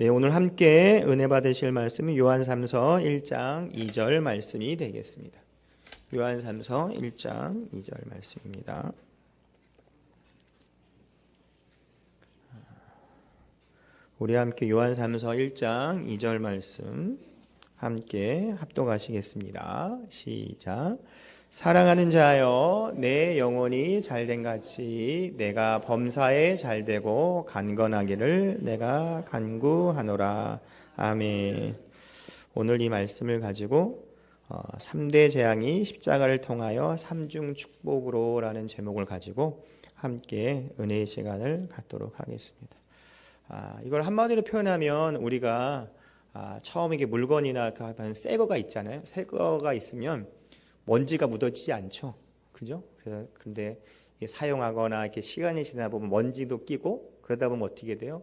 네, 오늘 함께 은혜 받으실 말씀은 요한삼서 1장 2절 말씀이 되겠습니다. 요한삼서 1장 2절 말씀입니다. 우리 함께 요한삼서 1장 2절 말씀 함께 합독하시겠습니다. 시작. 사랑하는 자여, 내 영혼이 잘된 같이 내가 범사에 잘되고 간건하기를 내가 간구하노라. 아멘. 오늘 이 말씀을 가지고 3대 재앙이 십자가를 통하여 삼중 축복으로 라는 제목을 가지고 함께 은혜의 시간을 갖도록 하겠습니다. 이걸 한마디로 표현하면 우리가 처음에 이게 물건이나 새 거가 있잖아요. 새 거가 있으면 먼지가 묻어지지 않죠. 그죠? 그런데 사용하거나 이렇게 시간이 지나다 보면 먼지도 끼고 그러다 보면 어떻게 돼요?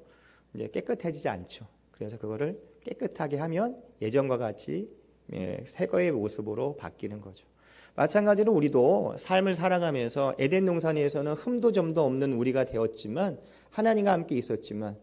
이제 깨끗해지지 않죠. 그래서 그거를 깨끗하게 하면 예전과 같이 새 거의 모습으로 바뀌는 거죠. 마찬가지로 우리도 삶을 살아가면서 에덴 동산에서는 흠도 점도 없는 우리가 되었지만 하나님과 함께 있었지만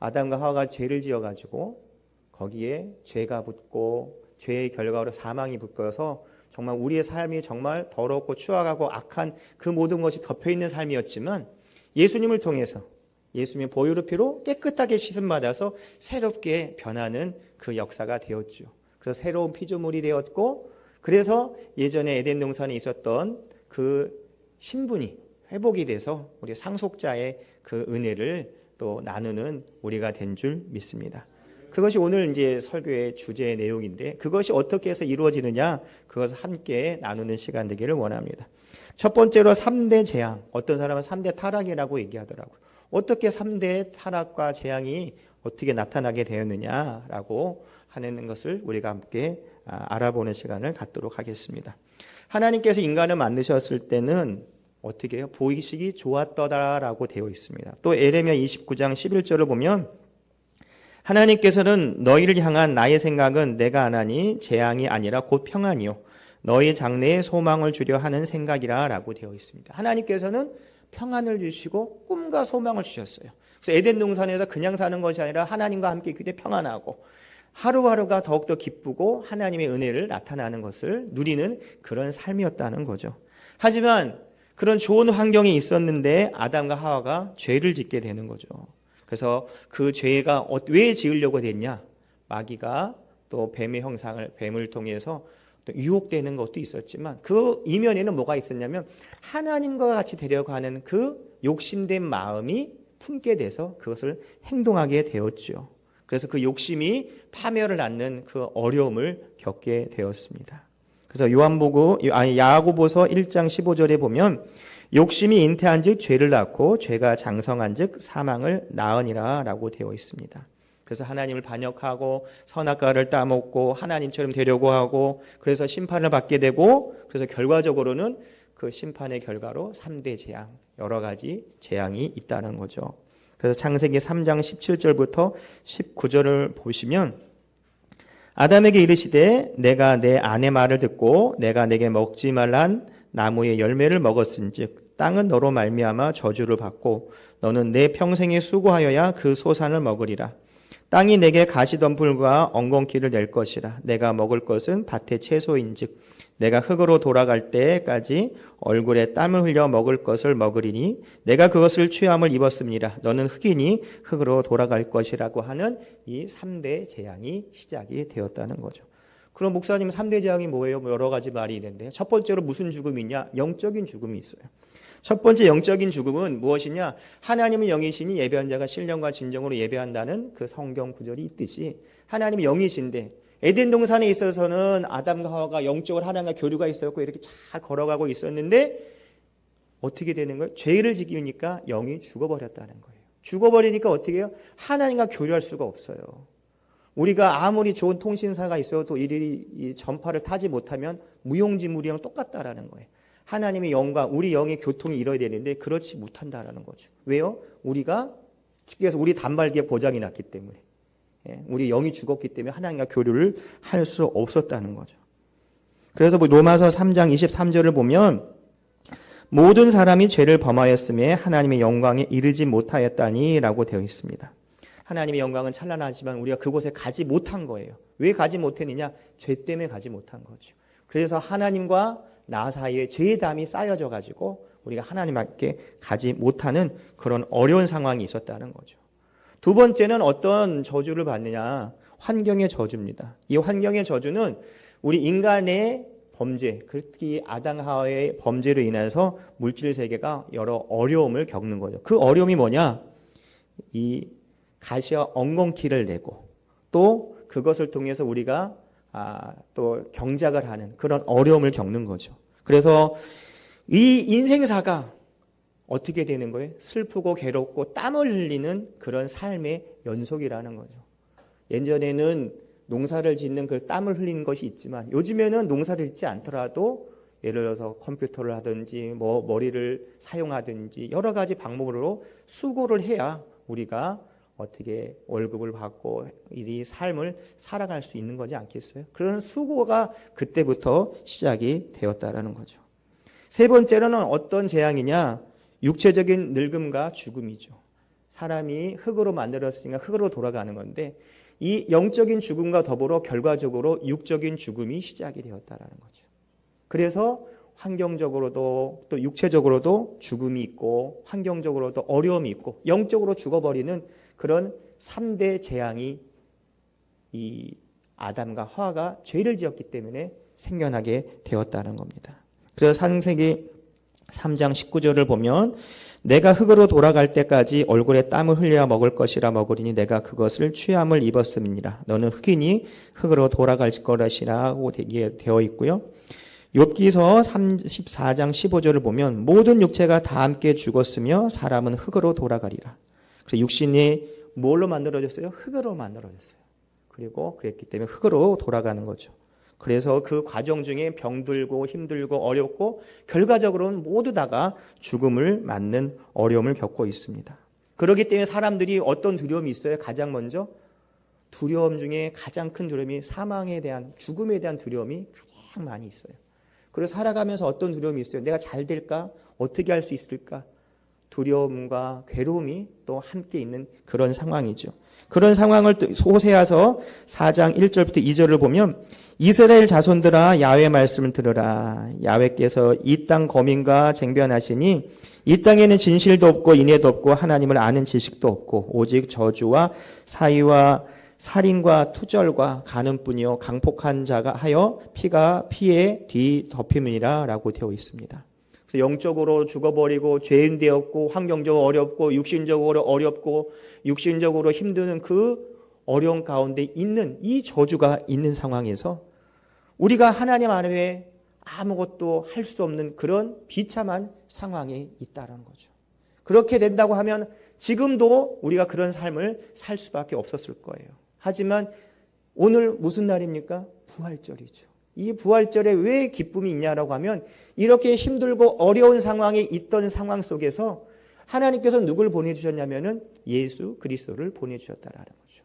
아담과 하와가 죄를 지어가지고 거기에 죄가 붙고 죄의 결과로 사망이 붙어서 정말 우리의 삶이 정말 더럽고 추악하고 악한 그 모든 것이 덮여있는 삶이었지만 예수님을 통해서 예수님의 보혈의 피로 깨끗하게 씻음받아서 새롭게 변하는 그 역사가 되었죠. 그래서 새로운 피조물이 되었고 그래서 예전에 에덴 동산에 있었던 그 신분이 회복이 돼서 우리 상속자의 그 은혜를 또 나누는 우리가 된 줄 믿습니다. 그것이 오늘 이제 설교의 주제의 내용인데 그것이 어떻게 해서 이루어지느냐 그것을 함께 나누는 시간 되기를 원합니다. 첫 번째로 3대 재앙, 어떤 사람은 3대 타락이라고 얘기하더라고요. 어떻게 3대 타락과 재앙이 어떻게 나타나게 되었느냐라고 하는 것을 우리가 함께 알아보는 시간을 갖도록 하겠습니다. 하나님께서 인간을 만드셨을 때는 어떻게 해요? 보이시기 좋았더라라고 되어 있습니다. 또 에레미야 29장 11절을 보면 하나님께서는 너희를 향한 나의 생각은 내가 하나니 재앙이 아니라 곧 평안이요 너희 장래에 소망을 주려 하는 생각이라 라고 되어 있습니다. 하나님께서는 평안을 주시고 꿈과 소망을 주셨어요. 그래서 에덴 동산에서 그냥 사는 것이 아니라 하나님과 함께 그때 평안하고 하루하루가 더욱더 기쁘고 하나님의 은혜를 나타나는 것을 누리는 그런 삶이었다는 거죠. 하지만 그런 좋은 환경이 있었는데 아담과 하와가 죄를 짓게 되는 거죠. 그래서 그 죄가 왜 지으려고 됐냐? 마귀가 또 뱀의 형상을 뱀을 통해서 또 유혹되는 것도 있었지만 그 이면에는 뭐가 있었냐면 하나님과 같이 되려고 하는 그 욕심된 마음이 품게 돼서 그것을 행동하게 되었죠. 그래서 그 욕심이 파멸을 낳는 그 어려움을 겪게 되었습니다. 그래서 야고보서 1장 15절에 보면 욕심이 잉태한즉 죄를 낳고 죄가 장성한즉 사망을 낳으니라 라고 되어 있습니다. 그래서 하나님을 반역하고 선악과를 따먹고 하나님처럼 되려고 하고 그래서 심판을 받게 되고 그래서 결과적으로는 그 심판의 결과로 3대 재앙 여러 가지 재앙이 있다는 거죠. 그래서 창세기 3장 17절부터 19절을 보시면 아담에게 이르시되 내가 내 아내 말을 듣고 내가 내게 먹지 말란 나무의 열매를 먹었은즉 땅은 너로 말미암아 저주를 받고 너는 내 평생에 수고하여야 그 소산을 먹으리라. 땅이 내게 가시덤불과 엉겅퀴를 낼 것이라. 내가 먹을 것은 밭의 채소인즉 내가 흙으로 돌아갈 때까지 얼굴에 땀을 흘려 먹을 것을 먹으리니 내가 그것을 취함을 입었습니다. 너는 흙이니 흙으로 돌아갈 것이라고 하는 이 3대 재앙이 시작이 되었다는 거죠. 그럼 목사님 3대 재앙이 뭐예요? 여러 가지 말이 있는데 첫 번째로 무슨 죽음이냐? 영적인 죽음이 있어요. 첫 번째 영적인 죽음은 무엇이냐? 하나님은 영이시니 예배한 자가 신령과 진정으로 예배한다는 그 성경 구절이 있듯이 하나님이 영이신데 에덴 동산에 있어서는 아담과 하와가 영적으로 하나님과 교류가 있었고 이렇게 잘 걸어가고 있었는데 어떻게 되는 거예요? 죄를 지으니까 영이 죽어버렸다는 거예요. 죽어버리니까 어떻게 해요? 하나님과 교류할 수가 없어요. 우리가 아무리 좋은 통신사가 있어도 이 전파를 타지 못하면 무용지물이랑 똑같다라는 거예요. 하나님의 영과 우리 영의 교통이 이뤄야 되는데 그렇지 못한다라는 거죠. 왜요? 그래서 우리 단말기에 고장이 났기 때문에 우리 영이 죽었기 때문에 하나님과 교류를 할 수 없었다는 거죠. 그래서 로마서 3장 23절을 보면 모든 사람이 죄를 범하였음에 하나님의 영광에 이르지 못하였다니 라고 되어 있습니다. 하나님의 영광은 찬란하지만 우리가 그곳에 가지 못한 거예요. 왜 가지 못했느냐? 죄 때문에 가지 못한 거죠. 그래서 하나님과 나 사이에 죄의 담이 쌓여져 가지고 우리가 하나님께 가지 못하는 그런 어려운 상황이 있었다는 거죠. 두 번째는 어떤 저주를 받느냐? 환경의 저주입니다. 이 환경의 저주는 우리 인간의 범죄, 특히 아담 하와의 범죄로 인해서 물질 세계가 여러 어려움을 겪는 거죠. 그 어려움이 뭐냐? 이 가시와 엉겅퀴를 내고 또 그것을 통해서 우리가 또 경작을 하는 그런 어려움을 겪는 거죠. 그래서 이 인생사가 어떻게 되는 거예요? 슬프고 괴롭고 땀을 흘리는 그런 삶의 연속이라는 거죠. 예전에는 농사를 짓는 그 땀을 흘리는 것이 있지만 요즘에는 농사를 짓지 않더라도 예를 들어서 컴퓨터를 하든지 머리를 사용하든지 여러 가지 방법으로 수고를 해야 우리가 어떻게 월급을 받고 이 삶을 살아갈 수 있는 거지 않겠어요? 그런 수고가 그때부터 시작이 되었다라는 거죠. 세 번째로는 어떤 재앙이냐? 육체적인 늙음과 죽음이죠. 사람이 흙으로 만들었으니까 흙으로 돌아가는 건데 이 영적인 죽음과 더불어 결과적으로 육적인 죽음이 시작이 되었다라는 거죠. 그래서 환경적으로도 또 육체적으로도 죽음이 있고 환경적으로도 어려움이 있고 영적으로 죽어버리는 그런 3대 재앙이 이 아담과 하와가 죄를 지었기 때문에 생겨나게 되었다는 겁니다. 그래서 창세기 3장 19절을 보면 내가 흙으로 돌아갈 때까지 얼굴에 땀을 흘려 먹을 것이라 먹으리니 내가 그것을 취함을 입었음이니라. 너는 흙이니 흙으로 돌아갈 것이라고 되어 있고요. 욥기서 34장 15절을 보면 모든 육체가 다 함께 죽었으며 사람은 흙으로 돌아가리라. 그래서 육신이 뭘로 만들어졌어요? 흙으로 만들어졌어요. 그리고 그랬기 때문에 흙으로 돌아가는 거죠. 그래서 그 과정 중에 병들고 힘들고 어렵고 결과적으로는 모두 다가 죽음을 맞는 어려움을 겪고 있습니다. 그렇기 때문에 사람들이 어떤 두려움이 있어요? 가장 먼저 두려움 중에 가장 큰 두려움이 사망에 대한 죽음에 대한 두려움이 가장 많이 있어요. 그리고 살아가면서 어떤 두려움이 있어요? 내가 잘 될까? 어떻게 할 수 있을까? 두려움과 괴로움이 또 함께 있는 그런 상황이죠. 그런 상황을 호세아서 4장 1절부터 2절을 보면 이스라엘 자손들아 야훼 말씀을 들으라. 야훼께서 이 땅 거민과 쟁변하시니 이 땅에는 진실도 없고 인애도 없고 하나님을 아는 지식도 없고 오직 저주와 사위와 살인과 투절과 간음뿐이요 강폭한 자가 하여 피가 피에 뒤덮임이라 라고 되어 있습니다. 그래서 영적으로 죽어버리고 죄인 되었고 환경적으로 어렵고 육신적으로 어렵고 육신적으로 힘드는 그 어려운 가운데 있는 이 저주가 있는 상황에서 우리가 하나님 안에 아무것도 할 수 없는 그런 비참한 상황에 있다는 거죠. 그렇게 된다고 하면 지금도 우리가 그런 삶을 살 수밖에 없었을 거예요. 하지만 오늘 무슨 날입니까? 부활절이죠. 이 부활절에 왜 기쁨이 있냐라고 하면 이렇게 힘들고 어려운 상황에 있던 상황 속에서 하나님께서 누굴 보내주셨냐면은 예수 그리스도를 보내주셨다라는 거죠.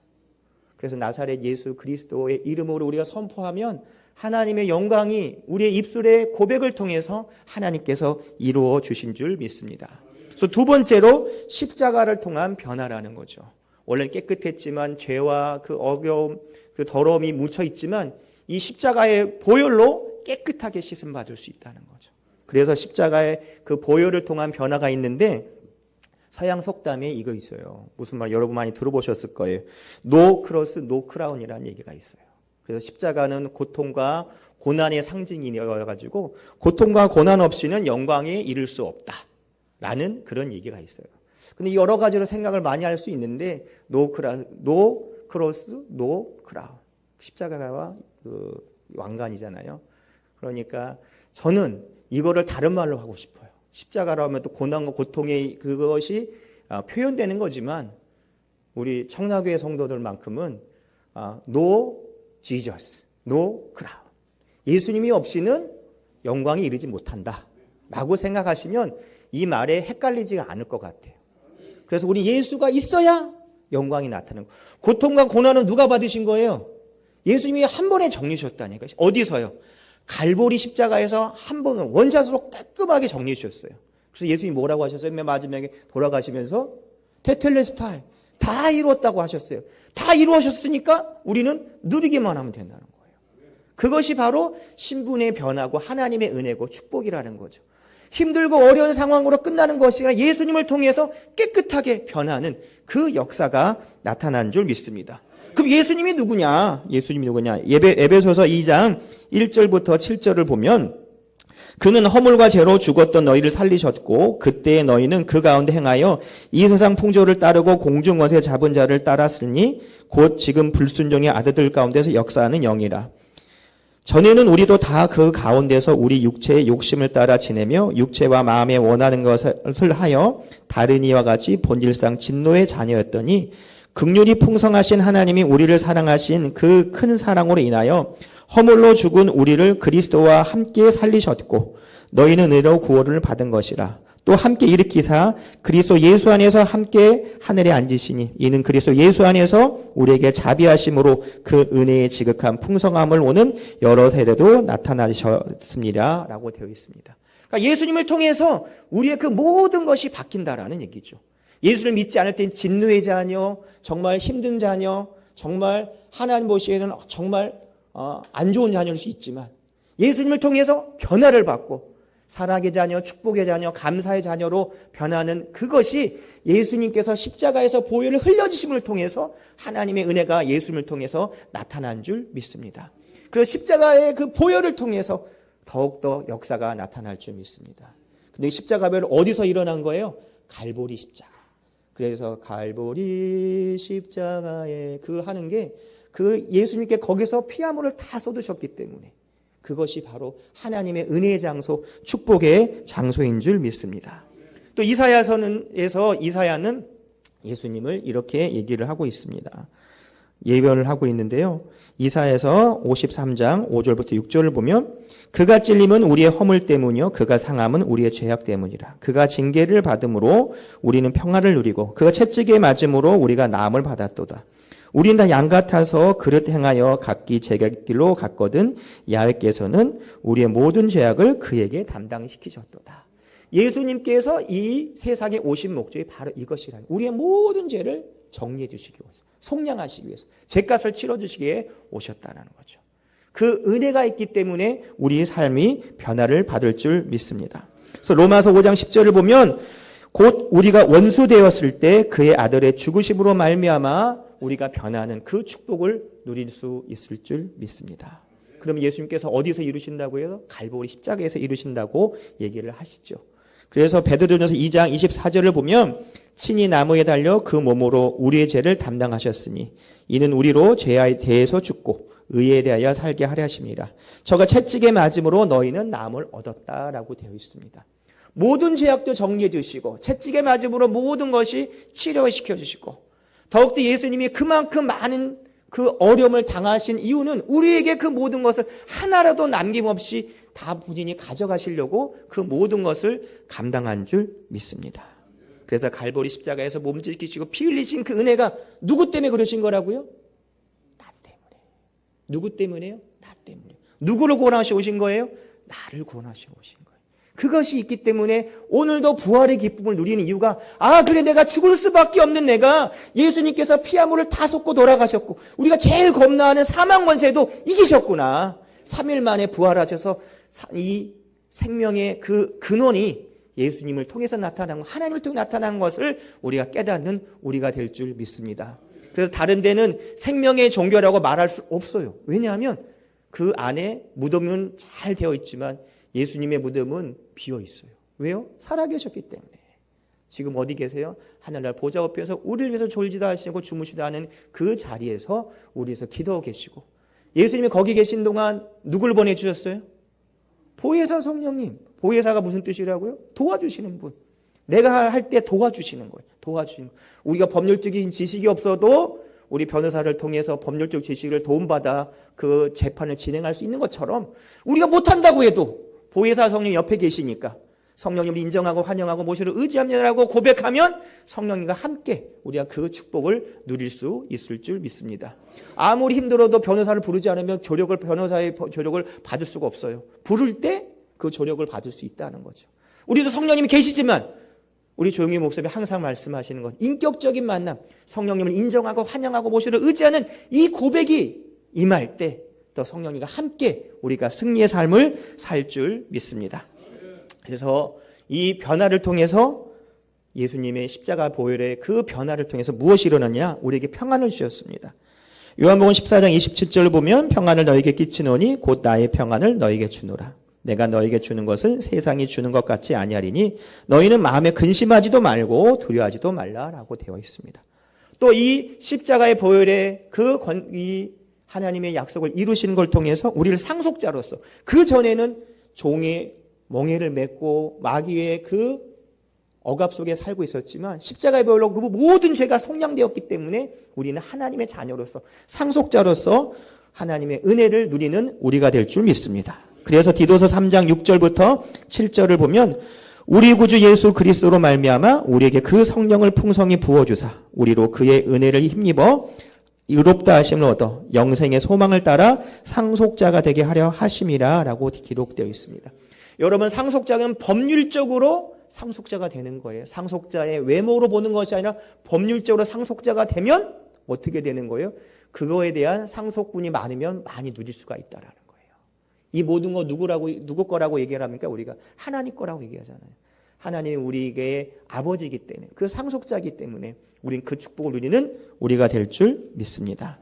그래서 나사렛 예수 그리스도의 이름으로 우리가 선포하면 하나님의 영광이 우리의 입술의 고백을 통해서 하나님께서 이루어 주신 줄 믿습니다. 그래서 두 번째로 십자가를 통한 변화라는 거죠. 원래는 깨끗했지만 죄와 그 어려움, 그 더러움이 묻혀 있지만 이 십자가의 보혈로 깨끗하게 씻음 받을 수 있다는 거죠. 그래서 십자가의 그 보혈을 통한 변화가 있는데 서양 속담에 이거 있어요. 무슨 말 여러분 많이 들어보셨을 거예요. 노 크로스 노 크라운이라는 얘기가 있어요. 그래서 십자가는 고통과 고난의 상징이어가지고 고통과 고난 없이는 영광에 이를 수 없다라는 그런 얘기가 있어요. 근데 여러 가지로 생각을 많이 할 수 있는데 노 크로스 노 크라운 십자가와 그 왕관이잖아요. 그러니까 저는 이거를 다른 말로 하고 싶어요. 십자가로 하면 또 고난과 고통의 그것이 표현되는 거지만 우리 청라교회 성도들만큼은 No Jesus, No Crown. 예수님이 없이는 영광에 이르지 못한다 라고 생각하시면 이 말에 헷갈리지가 않을 것 같아요. 그래서 우리 예수가 있어야 영광이 나타나는 거예요. 고통과 고난은 누가 받으신 거예요? 예수님이 한 번에 정리하셨다니까요. 어디서요? 갈보리 십자가에서 한 번은 원샷으로 깔끔하게 정리해 주셨어요. 그래서 예수님이 뭐라고 하셨어요? 맨 마지막에 돌아가시면서 테텔레스타이 다 이루었다고 하셨어요. 다 이루어졌으니까 우리는 누리기만 하면 된다는 거예요. 그것이 바로 신분의 변화고 하나님의 은혜고 축복이라는 거죠. 힘들고 어려운 상황으로 끝나는 것이 아니라 예수님을 통해서 깨끗하게 변하는 그 역사가 나타난 줄 믿습니다. 그럼 예수님이 누구냐? 에베소서 2장 1절부터 7절을 보면 그는 허물과 죄로 죽었던 너희를 살리셨고 그때의 너희는 그 가운데 행하여 이 세상 풍조를 따르고 공중 권세 잡은 자를 따랐으니 곧 지금 불순종의 아들들 가운데서 역사하는 영이라. 전에는 우리도 다 그 가운데서 우리 육체의 욕심을 따라 지내며 육체와 마음에 원하는 것을 하여 다른 이와 같이 본질상 진노의 자녀였더니 긍휼이 풍성하신 하나님이 우리를 사랑하신 그 큰 사랑으로 인하여 허물로 죽은 우리를 그리스도와 함께 살리셨고 너희는 은혜로 구원을 받은 것이라. 또 함께 일으키사 그리스도 예수 안에서 함께 하늘에 앉으시니 이는 그리스도 예수 안에서 우리에게 자비하심으로 그 은혜의 지극한 풍성함을 오는 여러 세대도 나타나셨습니다 라고 되어 있습니다. 그러니까 예수님을 통해서 우리의 그 모든 것이 바뀐다라는 얘기죠. 예수를 믿지 않을 땐 진노의 자녀, 정말 힘든 자녀, 정말 하나님 보시기에는 정말 안 좋은 자녀일 수 있지만 예수님을 통해서 변화를 받고 사랑의 자녀, 축복의 자녀, 감사의 자녀로 변하는 그것이 예수님께서 십자가에서 보혈을 흘려주심을 통해서 하나님의 은혜가 예수님을 통해서 나타난 줄 믿습니다. 그래서 십자가의 그 보혈을 통해서 더욱더 역사가 나타날 줄 믿습니다. 근데 십자가별 어디서 일어난 거예요? 갈보리 십자가. 그래서 갈보리 십자가에 그 하는 게 그 예수님께 거기서 피아물을 다 쏟으셨기 때문에 그것이 바로 하나님의 은혜의 장소, 축복의 장소인 줄 믿습니다. 또 이사야서에서 이사야는 예수님을 이렇게 얘기를 하고 있습니다. 예언을 하고 있는데요. 이사야서 53장 5절부터 6절을 보면 그가 찔림은 우리의 허물 때문이요 그가 상함은 우리의 죄악 때문이라. 그가 징계를 받음으로 우리는 평화를 누리고 그가 채찍에 맞음으로 우리가 나음을 받았도다. 우린 다 양 같아서 그릇 행하여 각기 제갈길로 갔거든 야훼께서는 우리의 모든 죄악을 그에게 담당시키셨도다. 예수님께서 이 세상에 오신 목적이 바로 이것이라. 우리의 모든 죄를 정리해 주시기 위해서, 속량하시기 위해서, 죄값을 치러주시기 위해 오셨다는 거죠. 그 은혜가 있기 때문에 우리의 삶이 변화를 받을 줄 믿습니다. 그래서 로마서 5장 10절을 보면 곧 우리가 원수 되었을 때 그의 아들의 죽으심으로 말미암아 우리가 변하는 그 축복을 누릴 수 있을 줄 믿습니다. 그럼 예수님께서 어디서 이루신다고 해요? 갈보리 십자가에서 이루신다고 얘기를 하시죠. 그래서 베드로전서 2장 24절을 보면 친히 나무에 달려 그 몸으로 우리의 죄를 담당하셨으니 이는 우리로 죄에 대해서 죽고 의에 대하여 살게 하려 하심이라. 저가 채찍에 맞음으로 너희는 나음을 얻었다라고 되어 있습니다. 모든 죄악도 정리해 주시고 채찍에 맞음으로 모든 것이 치료시켜 주시고 더욱더 예수님이 그만큼 많은 그 어려움을 당하신 이유는 우리에게 그 모든 것을 하나라도 남김없이 다 본인이 가져가시려고 그 모든 것을 감당한 줄 믿습니다. 그래서 갈보리 십자가에서 몸짓기시고 피 흘리신 그 은혜가 누구 때문에 그러신 거라고요? 나 때문에. 누구 때문에요? 나 때문에. 누구를 구원하시고 오신 거예요? 나를 구원하시고 오신 거예요. 그것이 있기 때문에 오늘도 부활의 기쁨을 누리는 이유가 그래 내가 죽을 수밖에 없는 내가 예수님께서 피아물을 다 쏟고 돌아가셨고 우리가 제일 겁나하는 사망 권세도 이기셨구나. 3일 만에 부활하셔서 이 생명의 그 근원이 예수님을 통해서 나타난 것, 하나님을 통해 나타난 것을 우리가 깨닫는 우리가 될 줄 믿습니다. 그래서 다른 데는 생명의 종교라고 말할 수 없어요. 왜냐하면 그 안에 무덤은 잘 되어 있지만 예수님의 무덤은 비어 있어요. 왜요? 살아계셨기 때문에. 지금 어디 계세요? 하늘날 보좌 옆에서 우리를 위해서 졸지도 하시고 주무시도 하는 그 자리에서 우리에서 기도하고 계시고 예수님이 거기 계신 동안 누구를 보내주셨어요? 보혜사 성령님. 보혜사가 무슨 뜻이라고요? 도와주시는 분. 내가 할 때 도와주시는 거예요. 도와주시는 거예요. 우리가 법률적인 지식이 없어도 우리 변호사를 통해서 법률적 지식을 도움받아 그 재판을 진행할 수 있는 것처럼 우리가 못한다고 해도 보혜사 성령 옆에 계시니까 성령님을 인정하고 환영하고 모시를 의지합니다라고 고백하면 성령님과 함께 우리가 그 축복을 누릴 수 있을 줄 믿습니다. 아무리 힘들어도 변호사를 부르지 않으면 변호사의 조력을 받을 수가 없어요. 부를 때 그 조력을 받을 수 있다는 거죠. 우리도 성령님이 계시지만 우리 조용히 목사님이 항상 말씀하시는 것, 인격적인 만남, 성령님을 인정하고 환영하고 모시를 의지하는 이 고백이 임할 때 또 성령님과 함께 우리가 승리의 삶을 살 줄 믿습니다. 그래서 이 변화를 통해서 예수님의 십자가 보혈의 그 변화를 통해서 무엇이 일어났냐? 우리에게 평안을 주셨습니다. 요한복음 14장 27절을 보면 평안을 너에게 끼치노니 곧 나의 평안을 너에게 주노라. 내가 너에게 주는 것은 세상이 주는 것 같지 아니하리니 너희는 마음에 근심하지도 말고 두려워하지도 말라라고 되어 있습니다. 또 이 십자가의 보혈의 이 하나님의 약속을 이루시는 걸 통해서 우리를 상속자로서, 그 전에는 종의 멍에를 맺고 마귀의 그 억압 속에 살고 있었지만 십자가의 보혈로 그 모든 죄가 속량되었기 때문에 우리는 하나님의 자녀로서 상속자로서 하나님의 은혜를 누리는 우리가 될 줄 믿습니다. 그래서 디도서 3장 6절부터 7절을 보면 우리 구주 예수 그리스도로 말미암아 우리에게 그 성령을 풍성히 부어주사 우리로 그의 은혜를 힘입어 의롭다 하심을 얻어 영생의 소망을 따라 상속자가 되게 하려 하심이라 라고 기록되어 있습니다. 여러분, 상속자는 법률적으로 상속자가 되는 거예요. 상속자의 외모로 보는 것이 아니라 법률적으로 상속자가 되면 어떻게 되는 거예요? 그거에 대한 상속분이 많으면 많이 누릴 수가 있다라는 거예요. 이 모든 거 누구 거라고 얘기를 합니까? 우리가 하나님 거라고 얘기하잖아요. 하나님이 우리에게 아버지이기 때문에, 그 상속자이기 때문에 우린 그 축복을 누리는 우리가 될 줄 믿습니다.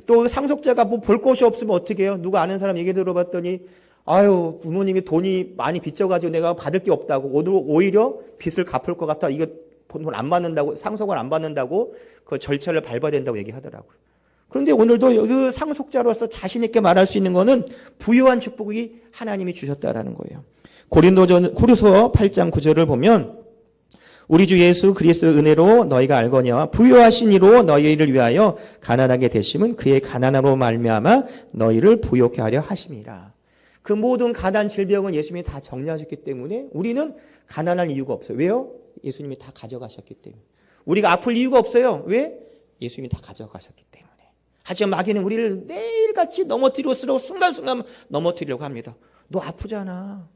또 상속자가 뭐 볼 것이 없으면 어떻게 해요? 누가 아는 사람 얘기 들어봤더니 아유, 부모님이 돈이 많이 빚져가지고 내가 받을 게 없다고, 오히려 빚을 갚을 것 같아, 이거 돈 안 받는다고, 상속을 안 받는다고 그 절차를 밟아야 된다고 얘기하더라고요. 그런데 오늘도 그 상속자로서 자신 있게 말할 수 있는 거는 부유한 축복이 하나님이 주셨다라는 거예요. 고린도서 8장 9절을 보면 우리 주 예수 그리스도의 은혜로 너희가 알거니와 부유하신 이로 너희를 위하여 가난하게 되심은 그의 가난함으로 말미암아 너희를 부요케 하려 하심이라. 그 모든 가난 질병은 예수님이 다 정리하셨기 때문에 우리는 가난할 이유가 없어요. 왜요? 예수님이 다 가져가셨기 때문에. 우리가 아플 이유가 없어요. 왜? 예수님이 다 가져가셨기 때문에. 하지만 마귀는 우리를 매일같이 넘어뜨리려고 순간순간 넘어뜨리려고 합니다. 너 아프잖아.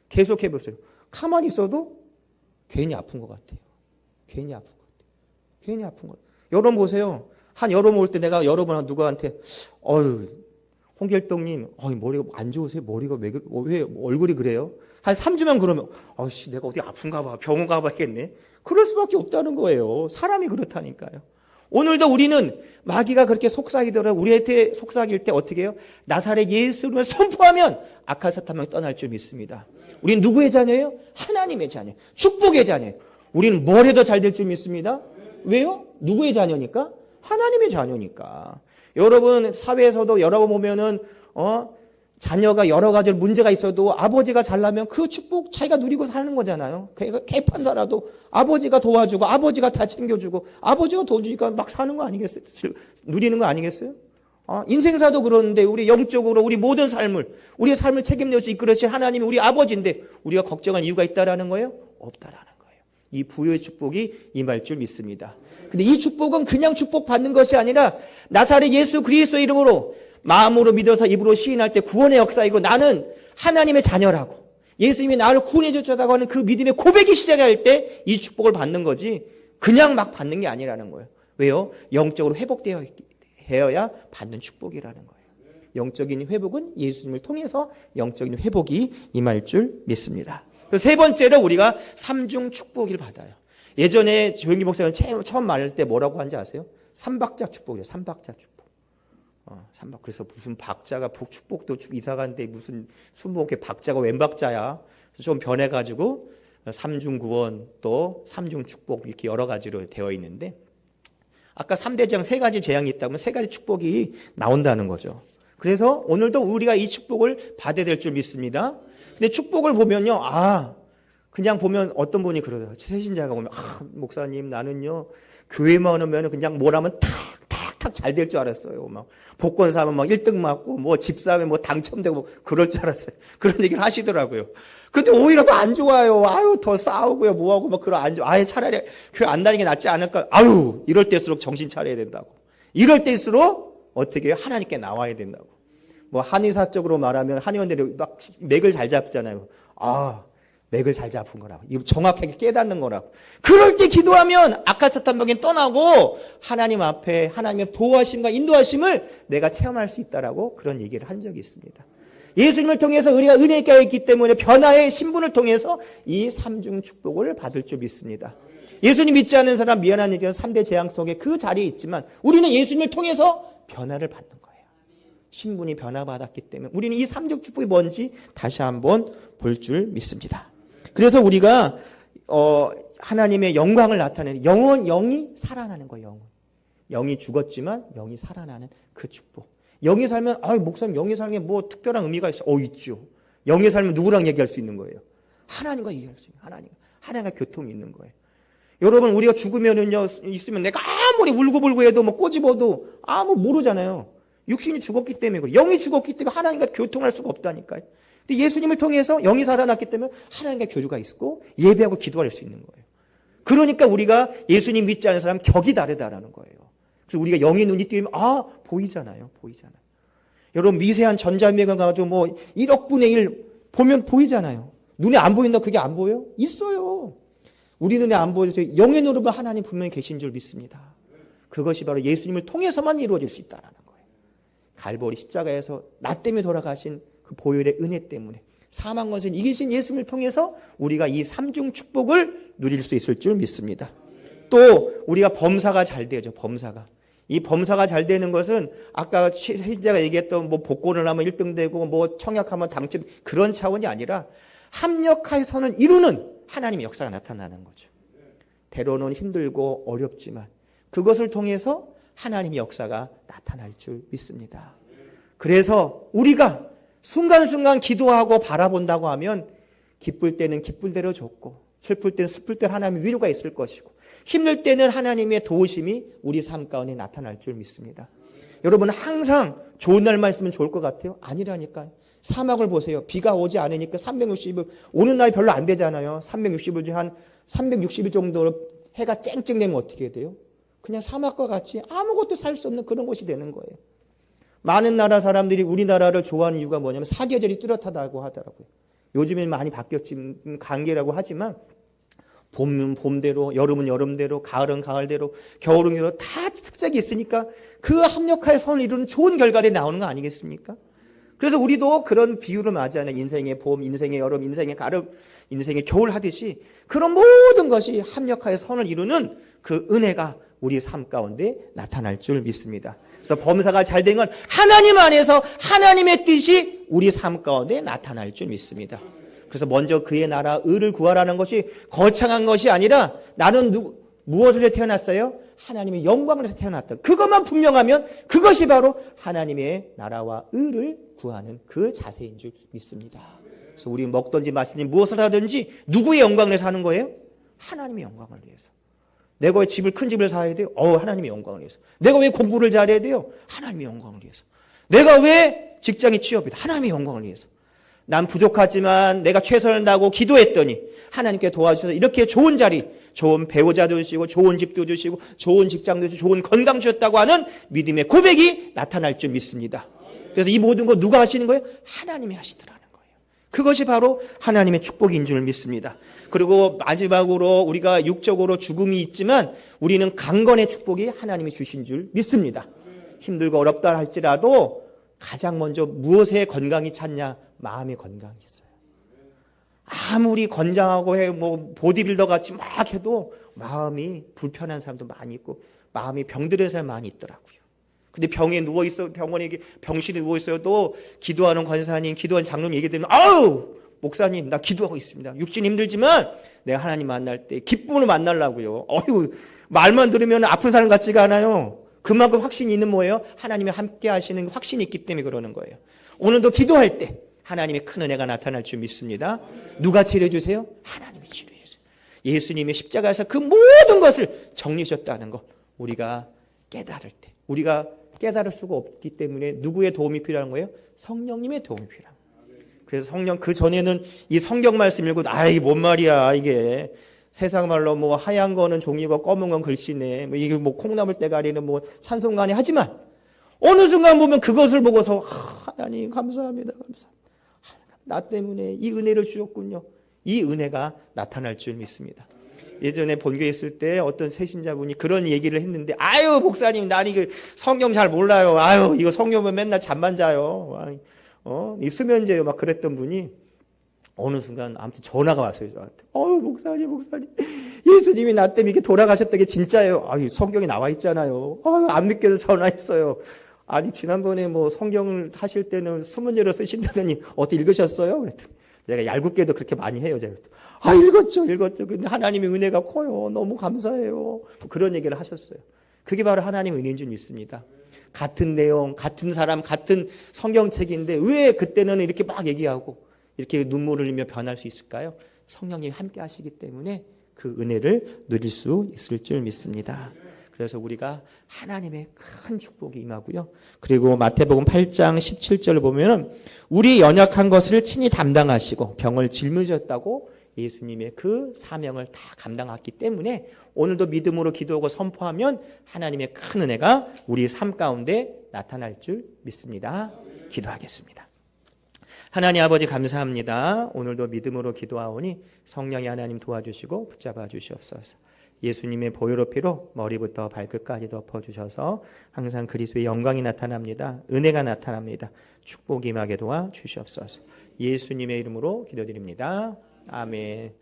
계속 해보세요. 가만히 있어도 괜히 아픈 것 같아요. 괜히 아픈 것 같아요. 여러분 보세요. 한 여러분 올 때 내가 여러분 누구한테 홍길동님 머리가 안 좋으세요? 머리가 왜 얼굴이 그래요? 한 3주만 그러면 내가 어디 아픈가 봐. 병원 가봐야겠네. 그럴 수밖에 없다는 거예요. 사람이 그렇다니까요. 오늘도 우리는 마귀가 그렇게 속삭이더라도 우리한테 속삭일 때 어떻게 해요? 나사렛 예수를 선포하면 악한 사탄이 떠날 줄 믿습니다. 우리는 누구의 자녀예요? 하나님의 자녀, 축복의 자녀. 우리는 뭘 해도 잘 될 줄 믿습니다. 왜요? 누구의 자녀니까? 하나님의 자녀니까. 여러분 사회에서도 여러 번 보면은 자녀가 여러 가지 문제가 있어도 아버지가 잘나면 그 축복 자기가 누리고 사는 거잖아요. 그러니까 개판사라도 아버지가 도와주고 아버지가 다 챙겨주고 아버지가 도와주니까 막 사는 거 아니겠어요? 누리는 거 아니겠어요? 인생사도 그러는데 우리 영적으로 우리의 삶을 책임져서 이끌으신 하나님이 우리 아버지인데 우리가 걱정할 이유가 있다라는 거예요? 없다라는 거예요. 이 부요의 축복이 임할 줄 믿습니다. 근데 이 축복은 그냥 축복 받는 것이 아니라 나사렛 예수 그리스도의 이름으로 마음으로 믿어서 입으로 시인할 때 구원의 역사이고 나는 하나님의 자녀라고 예수님이 나를 구원해 주셨다고 하는 그 믿음의 고백이 시작할 때 이 축복을 받는 거지 그냥 막 받는 게 아니라는 거예요. 왜요? 영적으로 회복되어야 받는 축복이라는 거예요. 영적인 회복은 예수님을 통해서 영적인 회복이 임할 줄 믿습니다. 세 번째로 우리가 삼중 축복을 받아요. 예전에 조영기 목사님 처음 말할 때 뭐라고 하는지 아세요? 삼박자 축복이에요. 삼박자 축복. 그래서 무슨 박자가 축복도 이상한데 무슨 20개 박자가 웬 박자야. 좀 변해가지고 삼중구원 또 삼중축복 이렇게 여러 가지로 되어 있는데 아까 3대장 3가지 재앙이 있다면 3가지 축복이 나온다는 거죠. 그래서 오늘도 우리가 이 축복을 받아야 될 줄 믿습니다. 근데 축복을 보면요. 그냥 보면 어떤 분이 그러더라고요. 새신자가 보면 목사님 나는요. 교회만 오면 그냥 뭘 하면 탁탁탁 잘 될 줄 알았어요. 막 복권 사면 막 1등 맞고 뭐 집 사면 뭐 당첨되고 그럴 줄 알았어요. 그런 얘기를 하시더라고요. 근데 오히려 더 안 좋아요. 더 싸우고요. 뭐하고 막 그런 안 좋아. 차라리 교회 안 다니는 게 낫지 않을까. 이럴 때일수록 정신 차려야 된다고. 이럴 때일수록 어떻게 해요? 하나님께 나와야 된다고. 뭐 한의사적으로 말하면 한의원들이 막 맥을 잘 잡잖아요. 맥을 잘 잡은 거라고. 이거 정확하게 깨닫는 거라고. 그럴 때 기도하면 아카타탄방에 떠나고 하나님 앞에 하나님의 보호하심과 인도하심을 내가 체험할 수 있다라고 그런 얘기를 한 적이 있습니다. 예수님을 통해서 우리가 은혜가 있기 때문에 변화의 신분을 통해서 이 삼중 축복을 받을 줄 믿습니다. 예수님 믿지 않는 사람 미안한 얘기는 3대 재앙 속에 그 자리에 있지만 우리는 예수님을 통해서 변화를 받는 거예요. 신분이 변화받았기 때문에 우리는 이 삼중 축복이 뭔지 다시 한번 볼 줄 믿습니다. 그래서 우리가 하나님의 영광을 나타내는 영이 살아나는 거예요. 영이 죽었지만 영이 살아나는 그 축복. 영이 살면 목사님 영이 사는 게 뭐 특별한 의미가 있어? 있죠. 영이 살면 누구랑 얘기할 수 있는 거예요? 하나님과 얘기할 수 있는 하나님과 교통이 있는 거예요. 여러분 우리가 죽으면은요 있으면 내가 아무리 울고불고 해도 뭐 꼬집어도 모르잖아요. 육신이 죽었기 때문에 그래요. 영이 죽었기 때문에 하나님과 교통할 수가 없다니까요. 근데 예수님을 통해서 영이 살아났기 때문에 하나님과 교류가 있고 예배하고 기도할 수 있는 거예요. 그러니까 우리가 예수님 믿지 않는 사람 격이 다르다라는 거예요. 그래서 우리가 영의 눈이 띄면 보이잖아요. 여러분 미세한 전자매가 가지고 1억 분의 1 보면 보이잖아요. 눈에 안 보인다 그게 안 보여요? 있어요. 우리 눈에 안 보여서 영의 눈으로 하나님 분명히 계신 줄 믿습니다. 그것이 바로 예수님을 통해서만 이루어질 수 있다는 거예요. 갈보리 십자가에서 나 때문에 돌아가신 그 보혈의 은혜 때문에 사망 권세를 이기신 예수님을 통해서 우리가 이 삼중 축복을 누릴 수 있을 줄 믿습니다. 또 우리가 범사가 잘 되죠. 이 범사가 잘 되는 것은 아까 희자가 얘기했던 복권을 하면 1등 되고 청약하면 당첨 그런 차원이 아니라 합력하여 선을 이루는 하나님의 역사가 나타나는 거죠. 때로는 힘들고 어렵지만 그것을 통해서 하나님의 역사가 나타날 줄 믿습니다. 그래서 우리가 순간순간 기도하고 바라본다고 하면 기쁠 때는 기쁠 대로 좋고 슬플 때는 슬플 대로 하나님의 위로가 있을 것이고 힘들 때는 하나님의 도우심이 우리 삶 가운데 나타날 줄 믿습니다. 여러분 항상 좋은 날만 있으면 좋을 것 같아요? 아니라니까요. 사막을 보세요. 비가 오지 않으니까 360일 오는 날이 별로 안 되잖아요. 360일 중에 한 360일 정도로 해가 쨍쨍되면 어떻게 돼요? 그냥 사막과 같이 아무것도 살 수 없는 그런 곳이 되는 거예요. 많은 나라 사람들이 우리나라를 좋아하는 이유가 뭐냐면 사계절이 뚜렷하다고 하더라고요. 요즘엔 많이 바뀌었지 관계라고 하지만 봄은 봄대로, 여름은 여름대로, 가을은 가을대로, 겨울은 겨울대로 다 특색이 있으니까 그 합력하여 선을 이루는 좋은 결과들이 나오는 거 아니겠습니까? 그래서 우리도 그런 비유를 맞이하는 인생의 봄, 인생의 여름, 인생의 가을, 인생의 겨울 하듯이 그런 모든 것이 합력하여 선을 이루는 그 은혜가 우리 삶 가운데 나타날 줄 믿습니다. 그래서 범사가 잘 된 건 하나님 안에서 하나님의 뜻이 우리 삶 가운데 나타날 줄 믿습니다. 그래서 먼저 그의 나라 의를 구하라는 것이 거창한 것이 아니라 나는 무엇을 해서 태어났어요? 하나님의 영광을 해서 태어났다. 그것만 분명하면 그것이 바로 하나님의 나라와 의를 구하는 그 자세인 줄 믿습니다. 그래서 우리 먹든지 마시든지 무엇을 하든지 누구의 영광을 위해서 하는 거예요? 하나님의 영광을 위해서. 내가 왜 큰 집을 사야 돼요? 하나님의 영광을 위해서. 내가 왜 공부를 잘해야 돼요? 하나님의 영광을 위해서. 내가 왜 직장이 취업이다? 하나님의 영광을 위해서. 난 부족하지만 내가 최선을 다하고 기도했더니 하나님께 도와주셔서 이렇게 좋은 자리, 좋은 배우자도 주시고 좋은 집도 주시고 좋은 직장도 주시고 좋은 건강 주셨다고 하는 믿음의 고백이 나타날 줄 믿습니다. 그래서 이 모든 거 누가 하시는 거예요? 하나님이 하시더라는 거예요. 그것이 바로 하나님의 축복인 줄 믿습니다. 그리고 마지막으로 우리가 육적으로 죽음이 있지만 우리는 강건의 축복이 하나님이 주신 줄 믿습니다. 힘들고 어렵다 할지라도 가장 먼저 무엇에 건강이 찾냐? 마음의 건강이 있어요. 아무리 건장하고 보디빌더 같이 막 해도 마음이 불편한 사람도 많이 있고 마음이 병들은 사람 많이 있더라고요. 근데 병에 누워있어 병원에 병실에 누워있어도 기도하는 권사님, 기도하는 장로님 얘기되면 목사님 나 기도하고 있습니다. 육신 힘들지만 내가 하나님 만날 때 기쁨을 만나려고요. 말만 들으면 아픈 사람 같지가 않아요. 그만큼 확신이 있는 뭐예요? 하나님이 함께 하시는 확신이 있기 때문에 그러는 거예요. 오늘도 기도할 때 하나님의 큰 은혜가 나타날 줄 믿습니다. 누가 치료해주세요? 하나님이 치료해주세요. 예수님의 십자가에서 그 모든 것을 정리하셨다는 것 우리가 깨달을 때 우리가 깨달을 수가 없기 때문에 누구의 도움이 필요한 거예요? 성령님의 도움이 필요한 거예요. 그래서 성령 그 전에는 이 성경 말씀 읽고 이게 뭔 말이야 이게 세상 말로 하얀 거는 종이고 검은 건 글씨네 이게 콩나물 대가리는 찬송가네 하지만 어느 순간 보면 그것을 보고서 하나님 감사합니다. 나 때문에 이 은혜를 주셨군요. 이 은혜가 나타날 줄 믿습니다. 예전에 본교에 있을 때 어떤 새신자분이 그런 얘기를 했는데, 아유 목사님 난 이거 성경 잘 몰라요. 아유 이거 성경 보면 맨날 잠만 자요. 이 수면제요 막 그랬던 분이 어느 순간 아무튼 전화가 왔어요 저한테. 목사님 예수님이 나 때문에 이렇게 돌아가셨던 게 진짜예요. 아유 성경에 나와 있잖아요. 안 믿겨서 전화했어요. 아니 지난번에 뭐 성경을 하실 때는 수문제로 쓰신다더니 어떻게 읽으셨어요? 그랬더니 제가 얄궂게도 그렇게 많이 해요. 제가 읽었죠. 근데 하나님의 은혜가 커요. 너무 감사해요. 뭐 그런 얘기를 하셨어요. 그게 바로 하나님의 은혜인 줄 믿습니다. 같은 내용, 같은 사람, 같은 성경책인데 왜 그때는 이렇게 막 얘기하고 이렇게 눈물을 흘리며 변할 수 있을까요? 성령님이 함께 하시기 때문에 그 은혜를 누릴 수 있을 줄 믿습니다. 그래서 우리가 하나님의 큰 축복이 임하고요. 그리고 마태복음 8장 17절을 보면 우리 연약한 것을 친히 담당하시고 병을 짊으셨다고 예수님의 그 사명을 다 감당했기 때문에 오늘도 믿음으로 기도하고 선포하면 하나님의 큰 은혜가 우리 삶 가운데 나타날 줄 믿습니다. 기도하겠습니다. 하나님 아버지 감사합니다. 오늘도 믿음으로 기도하오니 성령이 하나님 도와주시고 붙잡아 주시옵소서. 예수님의 보혈의 피로 머리부터 발끝까지 덮어주셔서 항상 그리스도의 영광이 나타납니다. 은혜가 나타납니다. 축복이 임하게 도와 주시옵소서. 예수님의 이름으로 기도드립니다. 아멘.